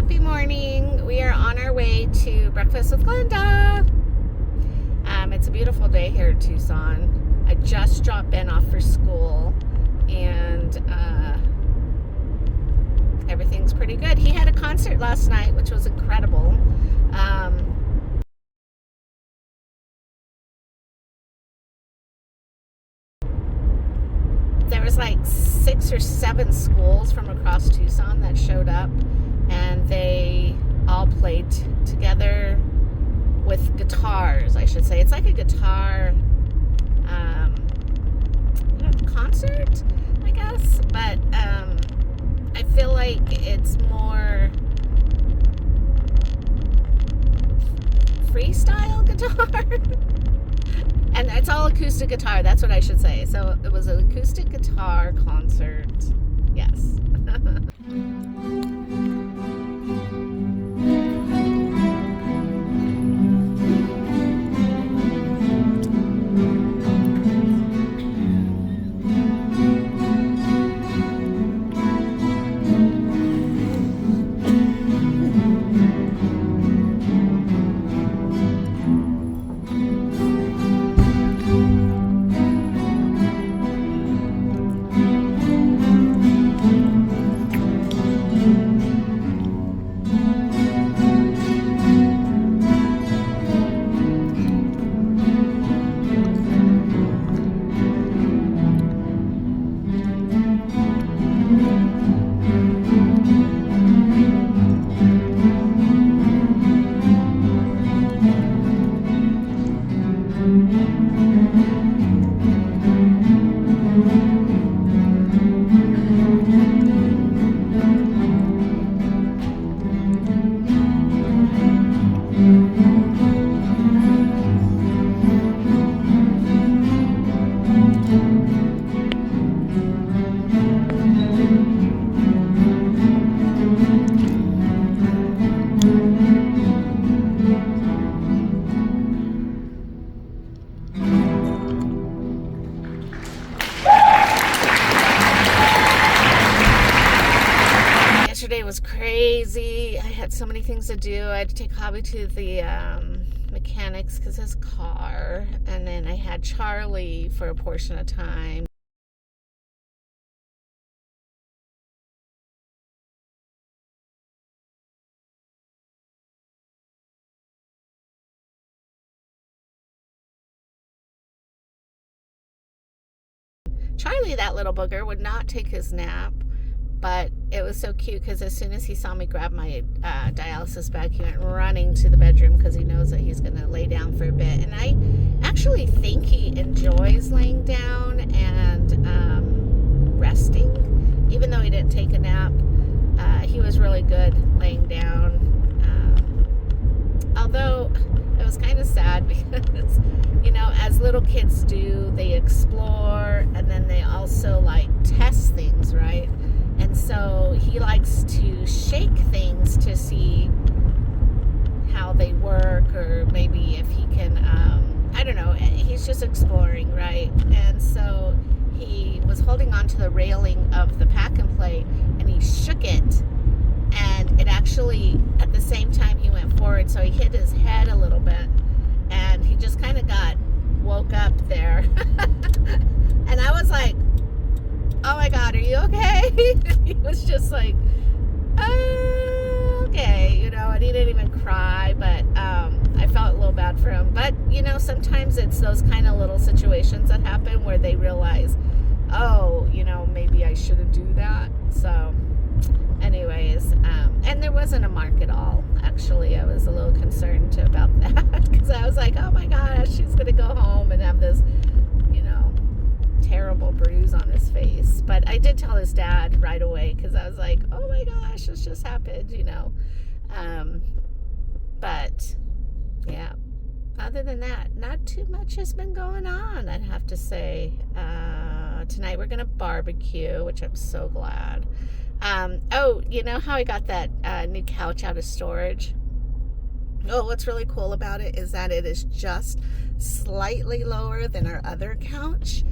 Happy morning. We are on our way to breakfast with Glenda. It's a beautiful day here in Tucson. I just dropped Ben off for school, and everything's pretty good. He had a concert last night, which was incredible. There was like 6 or 7 schools from across Tucson that showed up, and they all played together with guitars, I should say. It's like a guitar concert, I guess, but I feel like it's more freestyle guitar. And it's all acoustic guitar, that's what I should say. So it was an acoustic guitar concert. Yes. Yesterday was crazy. I had so many things to do. I had to take Hobby to the mechanics because his car, and then I had Charlie for a portion of time. Charlie, that little booger, would not take his nap. But it was so cute because as soon as he saw me grab my dialysis bag, he went running to the bedroom because he knows that he's going to lay down for a bit. And I actually think he enjoys laying down and resting, even though he didn't take a nap. He was really good laying down. Although it was kind of sad because, you know, as little kids do, they explore and then they also like test things, right? And so he likes to shake things to see how they work, or maybe if he can, I don't know, he's just exploring, right? And so he was holding on to the railing of the pack and play, and he shook it, and it actually, at the same time he went forward, so he hit his head a little bit, and he just kind of woke up there. And I was like, oh my God, are you okay? He was just like, okay, you know, and he didn't even cry, but I felt a little bad for him. But, you know, sometimes it's those kind of little situations that happen where they realize, oh, you know, maybe I shouldn't do that. So anyways, and there wasn't a mark at all. Actually, I was a little concerned about that because I was like, oh my gosh, she's going to go home and have this, you know, terrible bruise on his face. But I did tell his dad right away because I was like, oh my gosh, this just happened, you know. But yeah, other than that, not too much has been going on, I'd have to say. Tonight we're gonna barbecue, which I'm so glad. Oh, you know how I got that new couch out of storage? Oh, what's really cool about it is that it is just slightly lower than our other couch.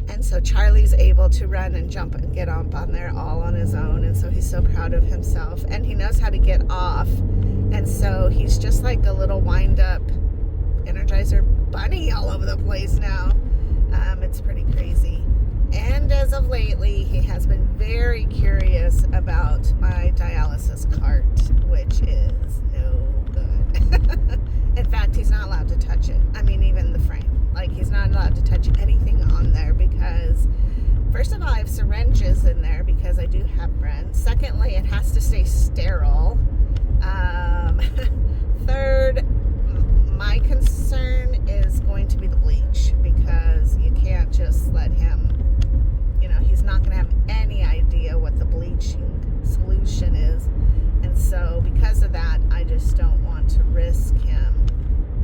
And so Charlie's able to run and jump and get up on there all on his own. And so he's so proud of himself. And he knows how to get off. And so he's just like a little wind-up Energizer bunny all over the place now. It's pretty crazy. And as of lately, he has been very curious about my dialysis cart, which is no good. In fact, he's not allowed to touch it. I mean, even the frame. Like, he's not allowed to touch anything on there because, first of all, I have syringes in there because I do heparin. Secondly, it has to stay sterile. Third, my concern is going to be the bleach, because you can't just let him, he's not going to have any idea what the bleaching solution is. And so because of that, I just don't want to risk him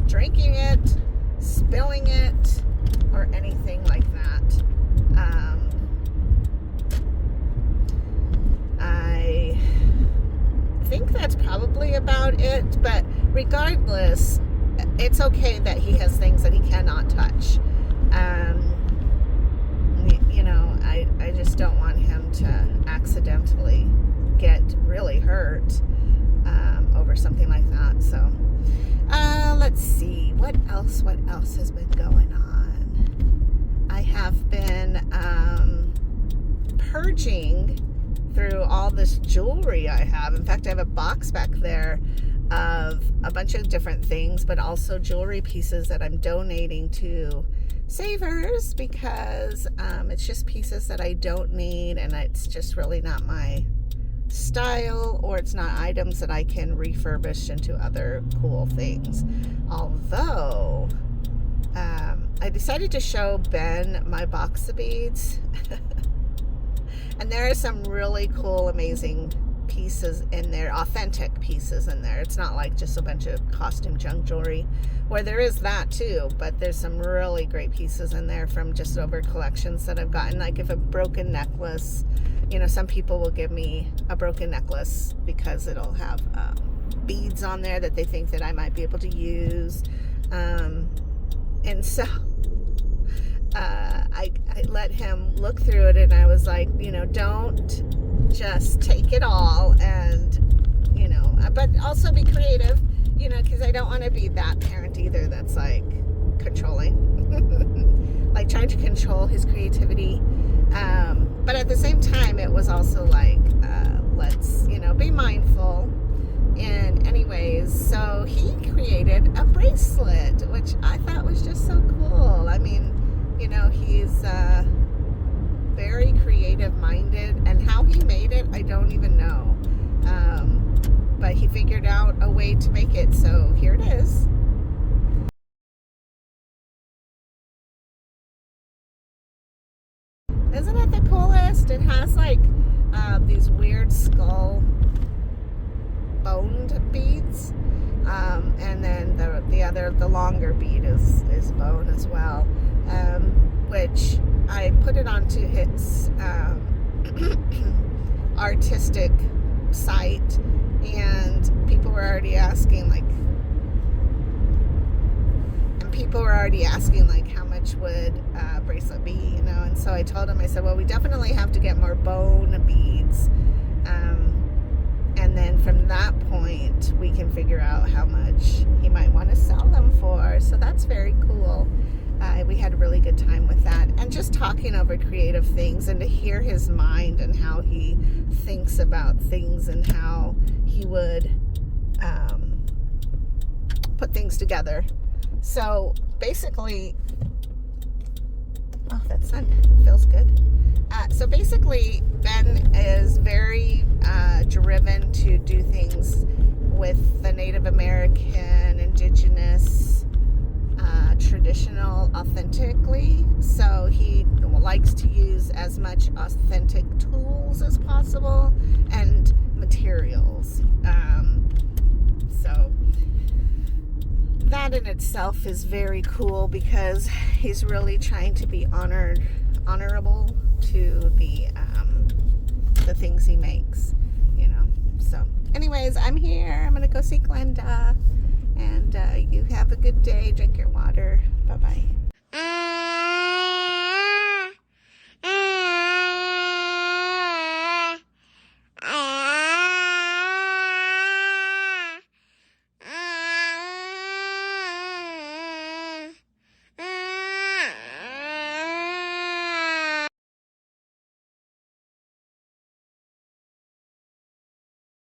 drinking it, spilling it, or anything like that. I think that's probably about it, but regardless, it's okay that he has things that he cannot touch. I just don't want him to accidentally get really hurt over something like that. So let's see, what else has been going on. I have been purging through all this jewelry I have. In fact, I have a box back there of a bunch of different things, but also jewelry pieces that I'm donating to savers, because it's just pieces that I don't need, and it's just really not my style, or it's not items that I can refurbish into other cool things. Although I decided to show Ben my box of beads and there are some really cool, amazing pieces in there, authentic pieces in there. It's not like just a bunch of costume junk jewelry, where there is that too, but there's some really great pieces in there from just over collections that I've gotten. Like if a broken necklace, some people will give me a broken necklace because it'll have beads on there that they think that I might be able to use. And so I let him look through it, and I was like, don't just take it all, and but also be creative, because I don't want to be that parent either that's like controlling, like trying to control his creativity. But at the same time, it was also like, let's be mindful. And anyways, so he created a bracelet, which I thought was just so cool. I mean, he's very creative minded, and how he made it, I don't even know. But he figured out a way to make it, so here it is. Isn't it the coolest? It has like these weird skull boned beads, and then the longer bead is bone as well, which I put it onto his artistic site, and people were already asking how much would a bracelet be, and so I told him, I said, well, we definitely have to get more bone beads, and then from that point we can figure out how much he might want to sell them for. So that's very cool. We had a really good time with that, and just talking over creative things, and to hear his mind and how he thinks about things, and how he would put things together. So basically, oh, that sun feels good. So basically, Ben is very driven to do things with the Native American, indigenous, traditional, authentically. So he likes to use as much authentic tools as possible and materials. So that in itself is very cool, because he's really trying to be honorable to the things he makes, So anyways, I'm here. I'm gonna go see Glenda, and you have a good day. Drink your water. Bye bye.